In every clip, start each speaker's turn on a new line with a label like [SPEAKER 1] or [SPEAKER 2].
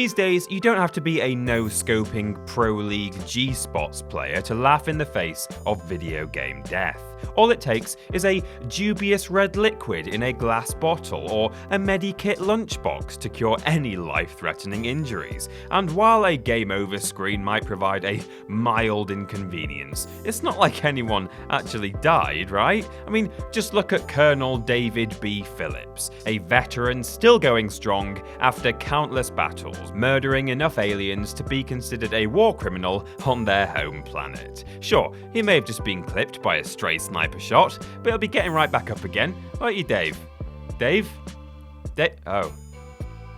[SPEAKER 1] These days, you don't have to be a no-scoping Pro League G-Spots player to laugh in the face of video game death. All it takes is a dubious red liquid in a glass bottle or a Medikit lunchbox to cure any life-threatening injuries. And while a game over screen might provide a mild inconvenience, it's not like anyone actually died, right? I mean, just look at Colonel David B. Phillips, a veteran still going strong after countless battles, murdering enough aliens to be considered a war criminal on their home planet. Sure, he may have just been clipped by a stray sniper shot, but he'll be getting right back up again, won't you, Dave? Dave?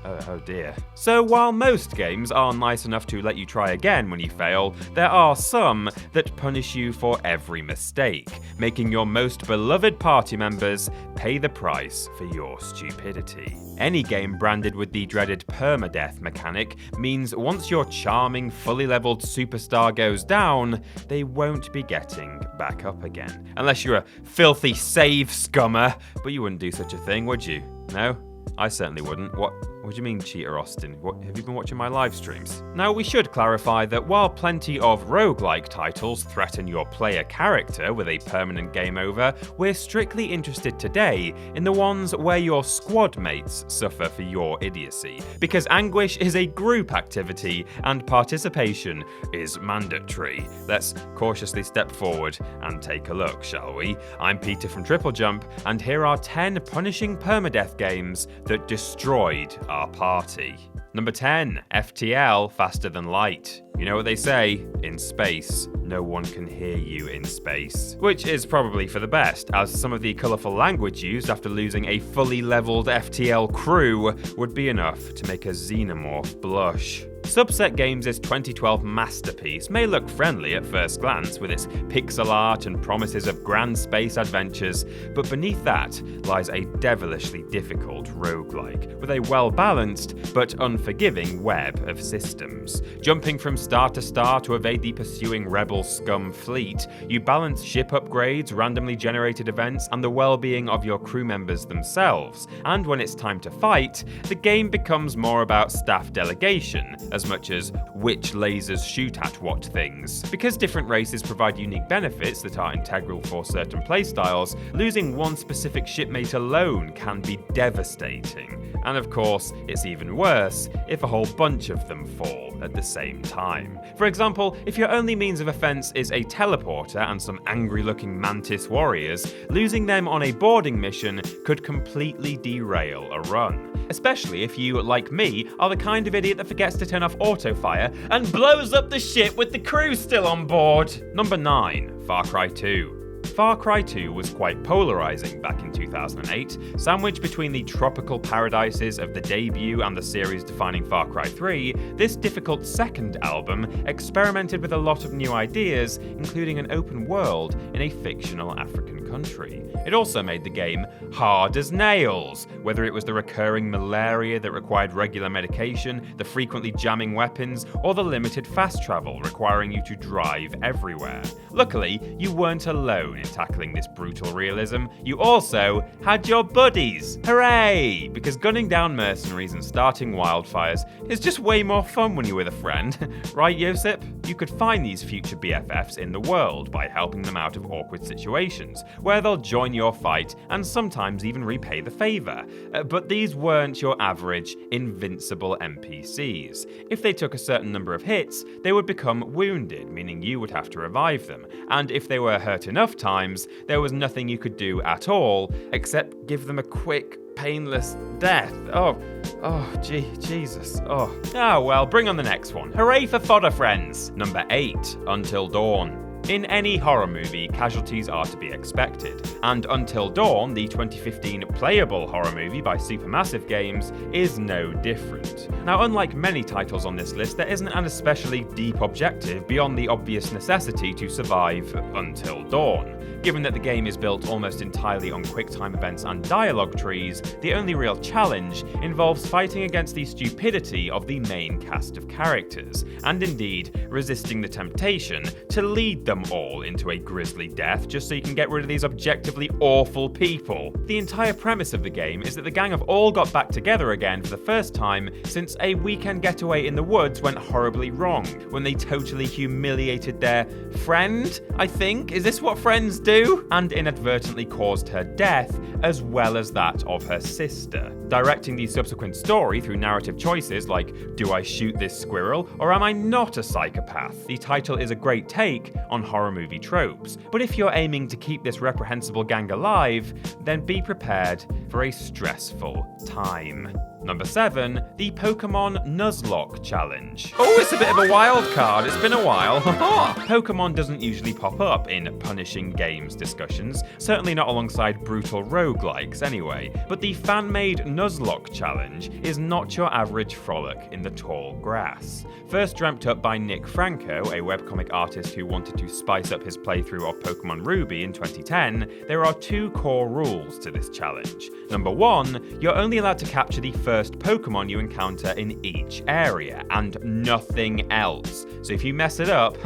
[SPEAKER 1] Oh dear. So while most games are nice enough to let you try again when you fail, there are some that punish you for every mistake, making your most beloved party members pay the price for your stupidity. Any game branded with the dreaded permadeath mechanic means once your charming, fully leveled superstar goes down, they won't be getting back up again. Unless you're a filthy save scummer, but you wouldn't do such a thing, would you? No? I certainly wouldn't. What do you mean, Cheater Austin? Have you been watching my live streams? Now, we should clarify that while plenty of roguelike titles threaten your player character with a permanent game over, we're strictly interested today in the ones where your squad mates suffer for your idiocy. Because Anguish is a group activity and participation is mandatory. Let's cautiously step forward and take a look, shall we? I'm Peter from TripleJump, and here are 10 punishing permadeath games that destroyed our party. Number 10, FTL, Faster Than Light. You know what they say, in space, no one can hear you in space. Which is probably for the best, as some of the colourful language used after losing a fully levelled FTL crew would be enough to make a xenomorph blush. Subset Games' 2012 masterpiece may look friendly at first glance with its pixel art and promises of grand space adventures, but beneath that lies a devilishly difficult roguelike, with a well-balanced but unforgiving web of systems. Jumping from star to star to evade the pursuing rebel scum fleet, you balance ship upgrades, randomly generated events, and the well-being of your crew members themselves. And when it's time to fight, the game becomes more about staff delegation, as much as which lasers shoot at what things. Because different races provide unique benefits that are integral for certain playstyles, losing one specific shipmate alone can be devastating. And of course, it's even worse if a whole bunch of them fall at the same time. For example, if your only means of offense is a teleporter and some angry-looking mantis warriors, losing them on a boarding mission could completely derail a run. Especially if you, like me, are the kind of idiot that forgets to turn off auto-fire and blows up the ship with the crew still on board. Number 9, Far Cry 2. Far Cry 2 was quite polarizing back in 2008, sandwiched between the tropical paradises of the debut and the series-defining Far Cry 3. This difficult second album experimented with a lot of new ideas, including an open world in a fictional African country. It also made the game hard as nails, whether it was the recurring malaria that required regular medication, the frequently jamming weapons, or the limited fast travel requiring you to drive everywhere. Luckily, you weren't alone in tackling this brutal realism. You also had your buddies. Hooray! Because gunning down mercenaries and starting wildfires is just way more fun when you're with a friend. Right, Josip? You could find these future BFFs in the world by helping them out of awkward situations, where they'll join your fight and sometimes even repay the favour. But these weren't your average, invincible NPCs. If they took a certain number of hits, they would become wounded, meaning you would have to revive them. And if they were hurt enough times, there was nothing you could do at all except give them a quick, painless death. Jesus. Well, bring on the next one. Hooray for fodder, friends. Number 8, Until Dawn. In any horror movie, casualties are to be expected, and Until Dawn, the 2015 playable horror movie by Supermassive Games, is no different. Now, unlike many titles on this list, there isn't an especially deep objective beyond the obvious necessity to survive until dawn. Given that the game is built almost entirely on quick-time events and dialogue trees, the only real challenge involves fighting against the stupidity of the main cast of characters, and indeed resisting the temptation to lead them all into a grisly death just so you can get rid of these objectively awful people. The entire premise of the game is that the gang have all got back together again for the first time since a weekend getaway in the woods went horribly wrong, when they totally humiliated their friend, I think? Is this what friends do? And inadvertently caused her death, as well as that of her sister. Directing the subsequent story through narrative choices like, do I shoot this squirrel or am I not a psychopath? The title is a great take on horror movie tropes, but if you're aiming to keep this reprehensible gang alive, then be prepared for a stressful time. Number 7, the Pokemon NUZLOCKE challenge. Oh, it's a bit of a wild card. It's been a while. Pokemon doesn't usually pop up in punishing games discussions, certainly not alongside brutal roguelikes anyway. But the fan-made NUZLOCKE challenge is not your average frolic in the tall grass. First dreamt up by Nick Franco, a webcomic artist who wanted to spice up his playthrough of Pokemon Ruby in 2010, there are 2 core rules to this challenge. Number 1, you're only allowed to capture the first Pokemon you encounter in each area, and nothing else. So if you mess it up,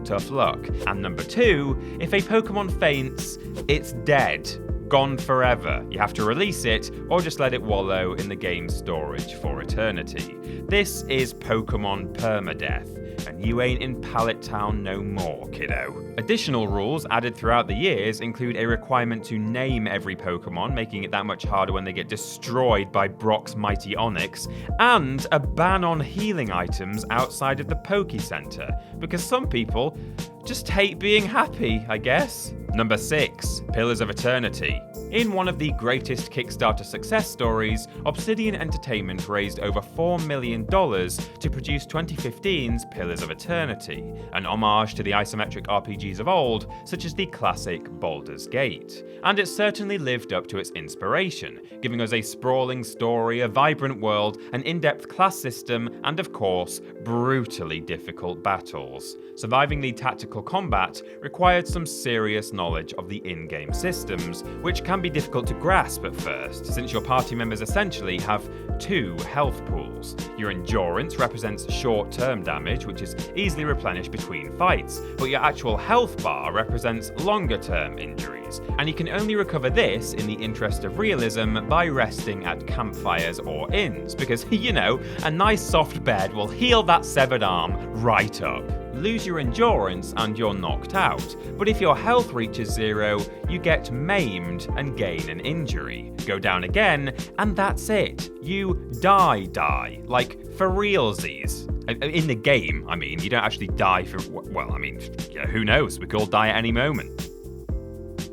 [SPEAKER 1] tough luck. And number 2, if a Pokemon faints, it's dead. Gone forever. You have to release it, or just let it wallow in the game's storage for eternity. This is Pokemon Permadeath, and you ain't in Pallet Town no more, kiddo. Additional rules added throughout the years include a requirement to name every Pokemon, making it that much harder when they get destroyed by Brock's mighty Onix, and a ban on healing items outside of the Poke Center, because some people just hate being happy, I guess. Number 6, Pillars of Eternity. In one of the greatest Kickstarter success stories, Obsidian Entertainment raised over $4 million to produce 2015's Pillars of Eternity, an homage to the isometric RPGs of old, such as the classic Baldur's Gate. And it certainly lived up to its inspiration, giving us a sprawling story, a vibrant world, an in-depth class system, and of course, brutally difficult battles. Surviving the tactical combat required some serious knowledge of the in-game systems, which can be difficult to grasp at first, since your party members essentially have 2 health pools. Your endurance represents short-term damage, which is easily replenished between fights, but your actual health bar represents longer-term injuries, and you can only recover this in the interest of realism by resting at campfires or inns, because, you know, a nice soft bed will heal that severed arm right up. Lose your endurance and you're knocked out, but if your health reaches 0, you get maimed and gain an injury. Go down again, and that's it. You die, like for realsies. In the game, I mean, you don't actually die for, well, I mean, yeah, who knows, we could all die at any moment.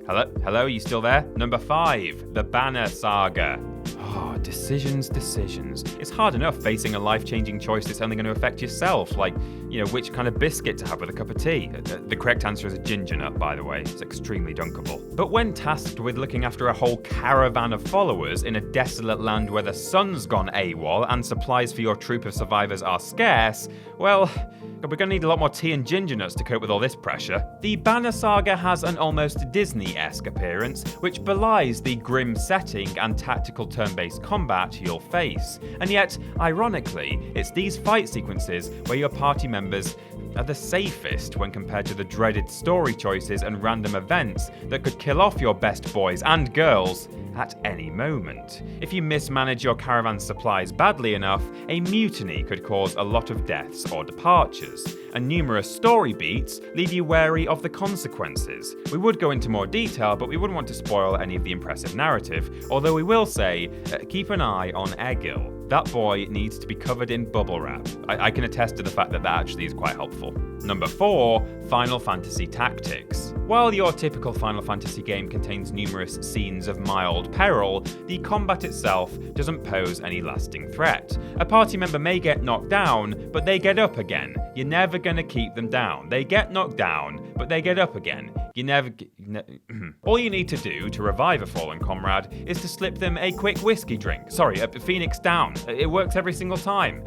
[SPEAKER 1] Hello, are you still there? Number 5, the Banner Saga. Oh, decisions. It's hard enough facing a life-changing choice that's only going to affect yourself, like, you know, which kind of biscuit to have with a cup of tea. The correct answer is a ginger nut, by the way. It's extremely dunkable. But when tasked with looking after a whole caravan of followers in a desolate land where the sun's gone AWOL and supplies for your troop of survivors are scarce, well, we're going to need a lot more tea and ginger nuts to cope with all this pressure. The Banner Saga has an almost Disney-esque appearance, which belies the grim setting and tactical turn-based combat you'll face. And yet, ironically, it's these fight sequences where your party members are the safest when compared to the dreaded story choices and random events that could kill off your best boys and girls at any moment. If you mismanage your caravan's supplies badly enough, a mutiny could cause a lot of deaths or departures, and numerous story beats leave you wary of the consequences. We would go into more detail, but we wouldn't want to spoil any of the impressive narrative, although we will say, keep an eye on Egil. That boy needs to be covered in bubble wrap. I can attest to the fact that actually is quite helpful. Number 4, Final Fantasy Tactics. While your typical Final Fantasy game contains numerous scenes of mild peril, the combat itself doesn't pose any lasting threat. A party member may get knocked down, but they get up again. You're never going to keep them down. They get knocked down, but they get up again. You never... All you need to do to revive a fallen comrade is to slip them a quick whiskey drink. Sorry, a Phoenix Down. It works every single time.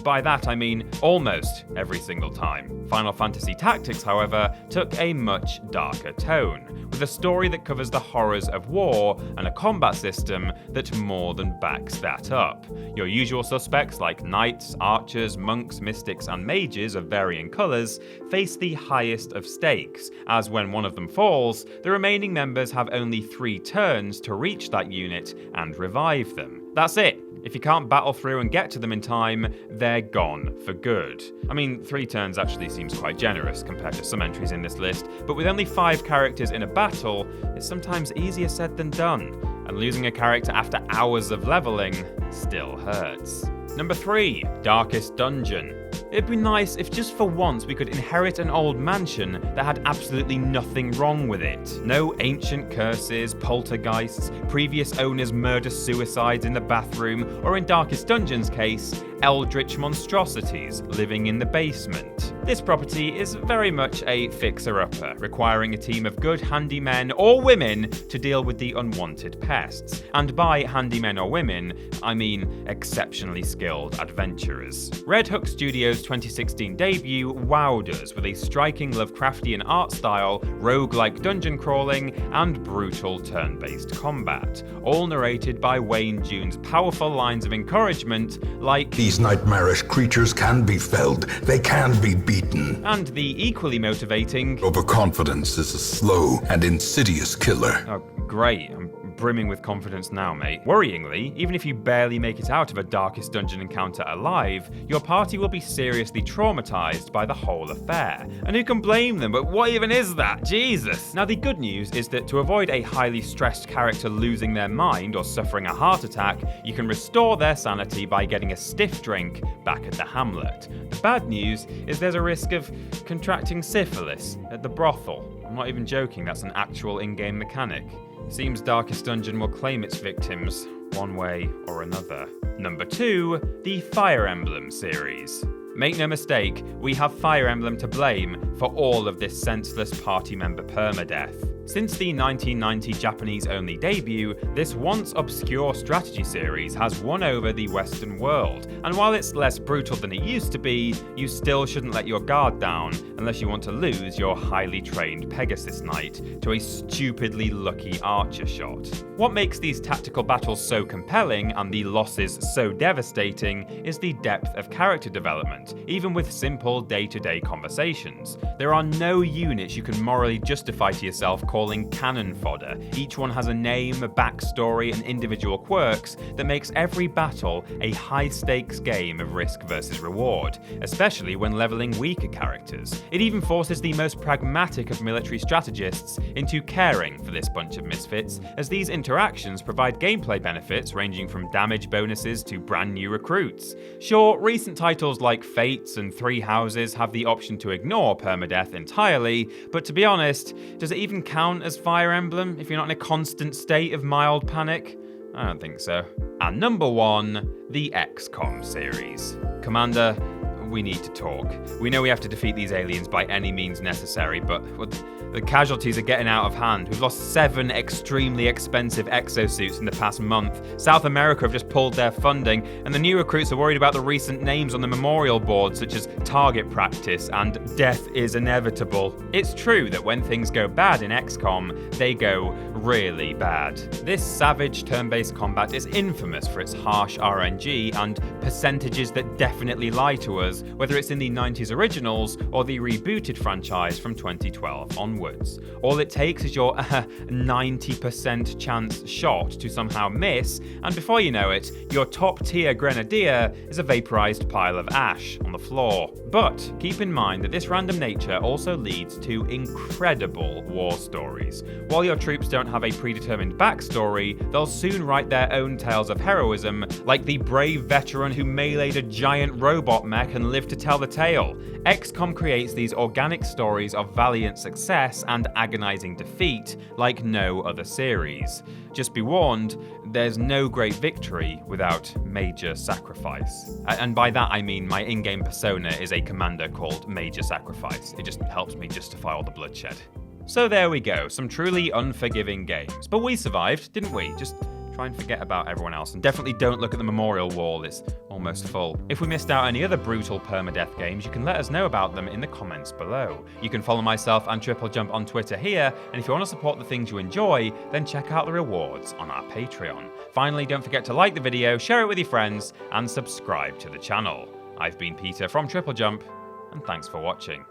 [SPEAKER 1] By that I mean almost every single time. Final Fantasy Tactics, however, took a much darker tone, with a story that covers the horrors of war and a combat system that more than backs that up. Your usual suspects like knights, archers, monks, mystics, and mages of varying colours face the highest of stakes, as when one of them falls, the remaining members have only 3 turns to reach that unit and revive them. That's it. If you can't battle through and get to them in time, they're gone for good. I mean, 3 turns actually seems quite generous compared to some entries in this list, but with only 5 characters in a battle, it's sometimes easier said than done, and losing a character after hours of leveling still hurts. Number 3, Darkest Dungeon. It'd be nice if just for once we could inherit an old mansion that had absolutely nothing wrong with it. No ancient curses, poltergeists, previous owners' murder-suicides in the bathroom, or in Darkest Dungeon's case, eldritch monstrosities living in the basement. This property is very much a fixer-upper, requiring a team of good handymen or women to deal with the unwanted pests. And by handymen or women, I mean exceptionally skilled adventurers. Red Hook Studios' 2016 debut wowed us with a striking Lovecraftian art style, roguelike dungeon crawling, and brutal turn-based combat, all narrated by Wayne June's powerful lines of encouragement like,
[SPEAKER 2] "These nightmarish creatures can be felled, they can be beaten."
[SPEAKER 1] And the equally motivating,
[SPEAKER 2] "Overconfidence is a slow and insidious killer."
[SPEAKER 1] Oh, great. I'm brimming with confidence now, mate. Worryingly, even if you barely make it out of a Darkest Dungeon encounter alive, your party will be seriously traumatized by the whole affair. And who can blame them? But what even is that? Jesus! Now, the good news is that to avoid a highly stressed character losing their mind or suffering a heart attack, you can restore their sanity by getting a stiff drink back at the hamlet. The bad news is there's a risk of contracting syphilis at the brothel. I'm not even joking, that's an actual in-game mechanic. Seems Darkest Dungeon will claim its victims, one way or another. Number 2, the Fire Emblem series. Make no mistake, we have Fire Emblem to blame for all of this senseless party member permadeath. Since the 1990 Japanese-only debut, this once obscure strategy series has won over the Western world, and while it's less brutal than it used to be, you still shouldn't let your guard down unless you want to lose your highly trained Pegasus Knight to a stupidly lucky archer shot. What makes these tactical battles so compelling and the losses so devastating is the depth of character development, even with simple day-to-day conversations. There are no units you can morally justify to yourself calling cannon fodder. Each one has a name, a backstory, and individual quirks that makes every battle a high-stakes game of risk versus reward, especially when leveling weaker characters. It even forces the most pragmatic of military strategists into caring for this bunch of misfits, as these interactions provide gameplay benefits ranging from damage bonuses to brand new recruits. Sure, recent titles like Fates and Three Houses have the option to ignore permadeath entirely, but to be honest, does it even count as Fire Emblem if you're not in a constant state of mild panic? I don't think so. And number 1, the XCOM series. Commander, we need to talk. We know we have to defeat these aliens by any means necessary, but the casualties are getting out of hand. We've lost 7 extremely expensive exosuits in the past month. South America have just pulled their funding, and the new recruits are worried about the recent names on the memorial board, such as Target Practice and Death is Inevitable. It's true that when things go bad in XCOM, they go really bad. This savage turn-based combat is infamous for its harsh RNG and percentages that definitely lie to us, whether it's in the 90s originals or the rebooted franchise from 2012 onwards. All it takes is your 90% chance shot to somehow miss, and before you know it, your top-tier grenadier is a vaporized pile of ash on the floor. But keep in mind that this random nature also leads to incredible war stories. While your troops don't have a predetermined backstory, they'll soon write their own tales of heroism, like the brave veteran who meleeed a giant robot mech and lived to tell the tale. XCOM creates these organic stories of valiant success and agonizing defeat like no other series. Just be warned, there's no great victory without major sacrifice. And by that I mean my in-game persona is a commander called Major Sacrifice. It just helps me justify all the bloodshed. So there we go, some truly unforgiving games. But we survived, didn't we? Just try and forget about everyone else, and definitely don't look at the memorial wall, it's almost full. If we missed out any other brutal permadeath games, you can let us know about them in the comments below. You can follow myself and TripleJump on Twitter here, and if you want to support the things you enjoy, then check out the rewards on our Patreon. Finally, don't forget to like the video, share it with your friends, and subscribe to the channel. I've been Peter from TripleJump, and thanks for watching.